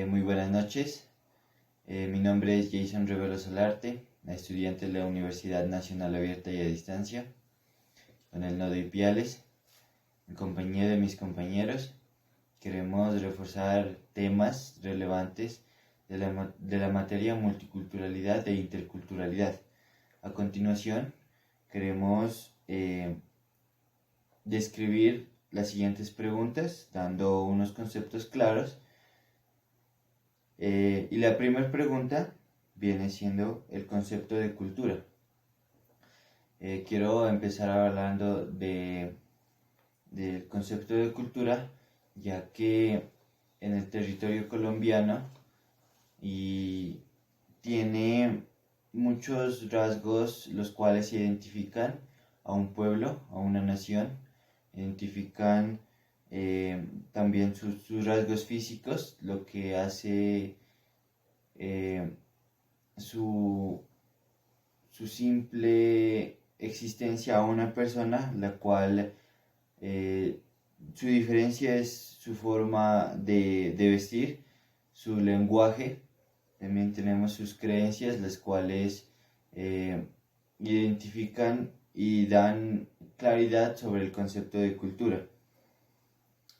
Muy buenas noches. Mi nombre es Jason Rivero Solarte, estudiante de la Universidad Nacional Abierta y a Distancia, con el nodo Ipiales. En compañía de mis compañeros, queremos reforzar temas relevantes de la materia multiculturalidad e interculturalidad. A continuación, queremos describir las siguientes preguntas, dando unos conceptos claros. Y la primera pregunta viene siendo el concepto de cultura. Quiero empezar hablando del concepto de cultura, ya que en el territorio colombiano y tiene muchos rasgos los cuales identifican a un pueblo, a una nación, identifican también sus rasgos físicos, lo que hace su simple existencia a una persona, la cual su diferencia es su forma de vestir, su lenguaje. También tenemos sus creencias, las cuales identifican y dan claridad sobre el concepto de cultura.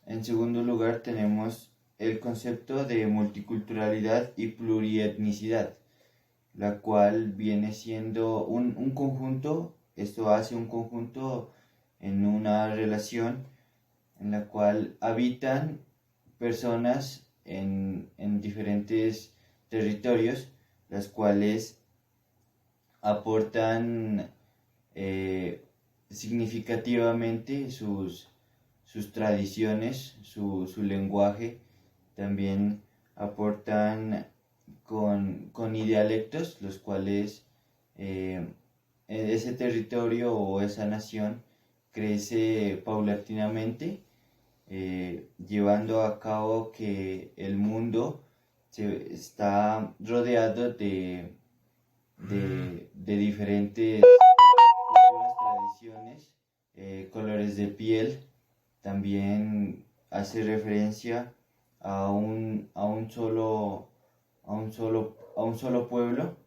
En segundo lugar tenemos el concepto de multiculturalidad y plurietnicidad, la cual viene siendo un conjunto. Esto hace un conjunto en una relación en la cual habitan personas en diferentes territorios, las cuales aportan significativamente sus tradiciones, su lenguaje. También aportan con dialectos, los cuales ese territorio o esa nación crece paulatinamente, llevando a cabo que el mundo está rodeado de diferentes culturas, tradiciones, colores de piel. También hace referencia a un solo pueblo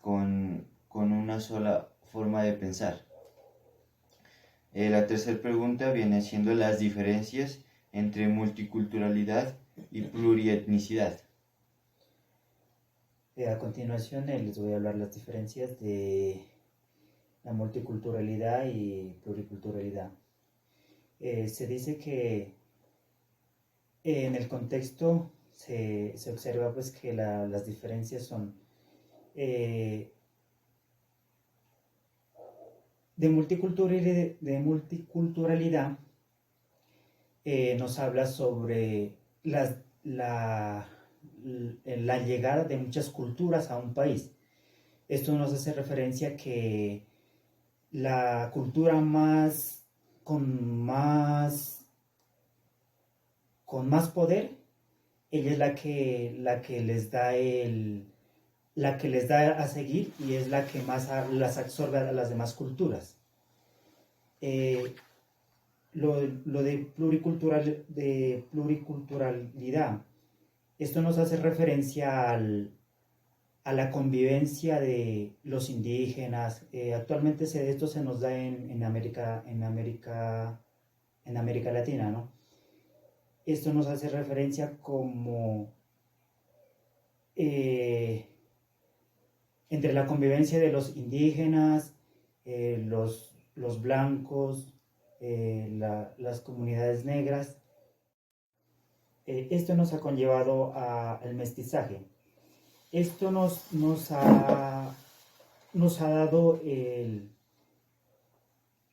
con una sola forma de pensar. La tercera pregunta viene siendo las diferencias entre multiculturalidad y plurietnicidad. A continuación les voy a hablar las diferencias de la multiculturalidad y pluriculturalidad. Se dice que en el contexto se observa pues que las diferencias son de multiculturalidad. Nos habla sobre la llegada de muchas culturas a un país. Esto nos hace referencia a que la cultura con más poder, ella es la que les da a seguir, y es la que más las absorbe a las demás culturas. Lo de pluriculturalidad, esto nos hace referencia a la convivencia de los indígenas. Actualmente esto se nos da en América Latina, ¿no? Esto nos hace referencia como entre la convivencia de los indígenas, los blancos, las comunidades negras. Esto nos ha conllevado al mestizaje. Esto nos ha dado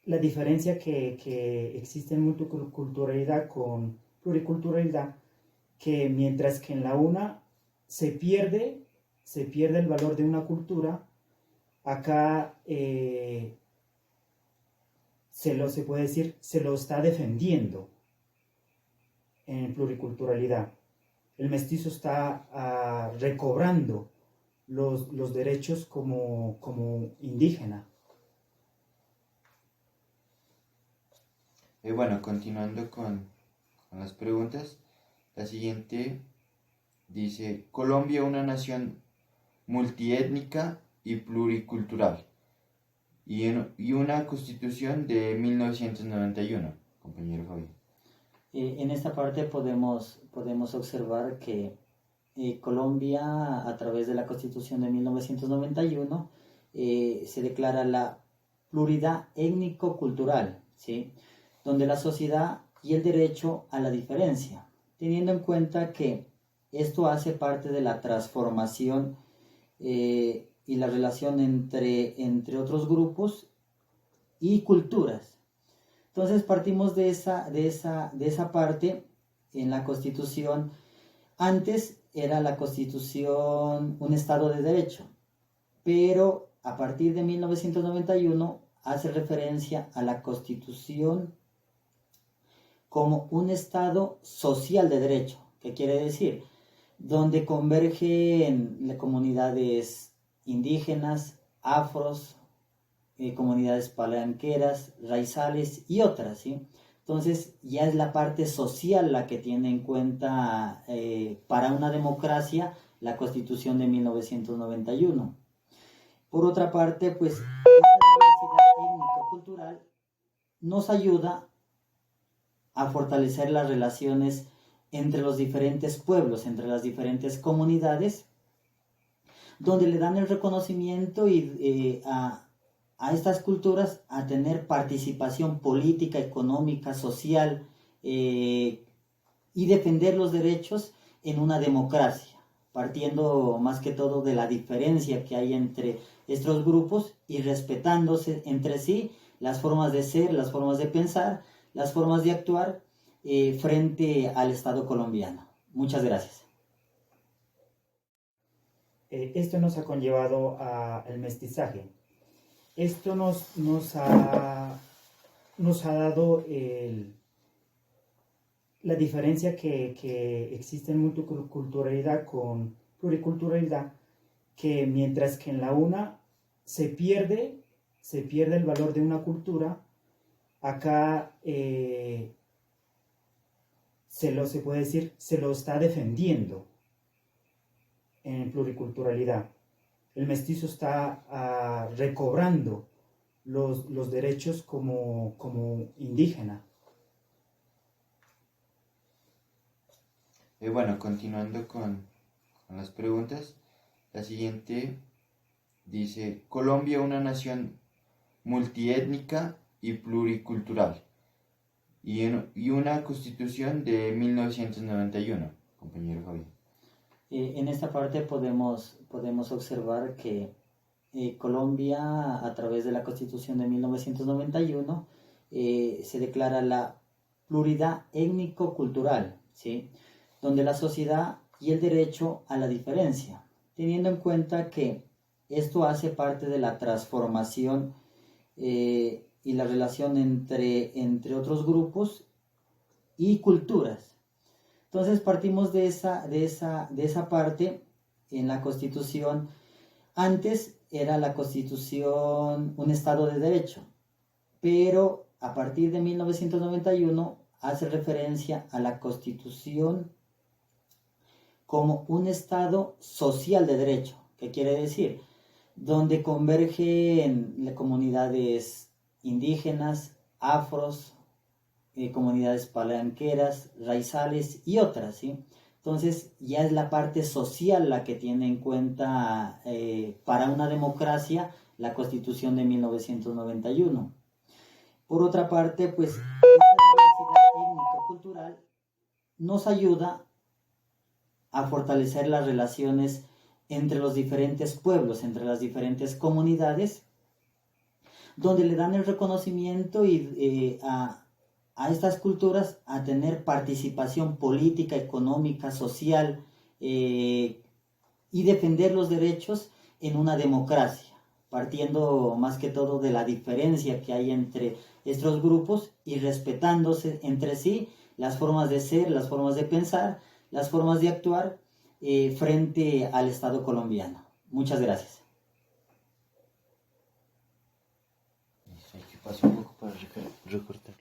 la diferencia que existe en multiculturalidad con pluriculturalidad, que mientras que en la una se pierde el valor de una cultura, acá se puede decir, se lo está defendiendo en pluriculturalidad. El mestizo está recobrando los derechos como indígena. Bueno, continuando con las preguntas, la siguiente dice, Colombia una nación multiétnica y pluricultural y una constitución de 1991, compañero Fabián. En esta parte podemos observar que Colombia, a través de la Constitución de 1991, se declara la pluralidad étnico-cultural, ¿sí? Donde la sociedad y el derecho a la diferencia, teniendo en cuenta que esto hace parte de la transformación y la relación entre otros grupos y culturas. Entonces partimos de esa parte en la Constitución. Antes era la Constitución un Estado de Derecho, pero a partir de 1991 hace referencia a la Constitución como un Estado social de derecho. ¿Qué quiere decir? Donde convergen las comunidades indígenas, afros, comunidades palenqueras, raizales y otras, ¿sí? Entonces ya es la parte social la que tiene en cuenta para una democracia la Constitución de 1991. Por otra parte, pues esta diversidad étnico-cultural nos ayuda a fortalecer las relaciones entre los diferentes pueblos, entre las diferentes comunidades, donde le dan el reconocimiento a estas culturas a tener participación política, económica, social y defender los derechos en una democracia, partiendo más que todo de la diferencia que hay entre estos grupos y respetándose entre sí las formas de ser, las formas de pensar, las formas de actuar frente al Estado colombiano. Muchas gracias. Esto nos ha conllevado al mestizaje. Esto nos ha dado la diferencia que existe en multiculturalidad con pluriculturalidad, que mientras que en la una se pierde el valor de una cultura, acá se puede decir, se lo está defendiendo en pluriculturalidad. El mestizo está recobrando los derechos como indígena. Bueno, continuando con las preguntas, la siguiente dice, Colombia una nación multiétnica y pluricultural y una constitución de 1991, compañero Fabián. En esta parte podemos observar que Colombia, a través de la Constitución de 1991, se declara la pluralidad étnico-cultural, ¿sí? Donde la sociedad y el derecho a la diferencia, teniendo en cuenta que esto hace parte de la transformación y la relación entre otros grupos y culturas. Entonces partimos de esa parte en la Constitución. Antes era la Constitución un Estado de Derecho, pero a partir de 1991 hace referencia a la Constitución como un Estado social de derecho. ¿Qué quiere decir? Donde convergen las comunidades indígenas, afros, comunidades palenqueras, raizales y otras, ¿sí? Entonces ya es la parte social la que tiene en cuenta para una democracia la Constitución de 1991. Por otra parte, pues esta diversidad étnico-cultural nos ayuda a fortalecer las relaciones entre los diferentes pueblos, entre las diferentes comunidades, donde le dan el reconocimiento a estas culturas a tener participación política, económica, social y defender los derechos en una democracia, partiendo más que todo de la diferencia que hay entre estos grupos y respetándose entre sí las formas de ser, las formas de pensar, las formas de actuar frente al Estado colombiano. Muchas gracias. Hay que pasar un poco para recortar.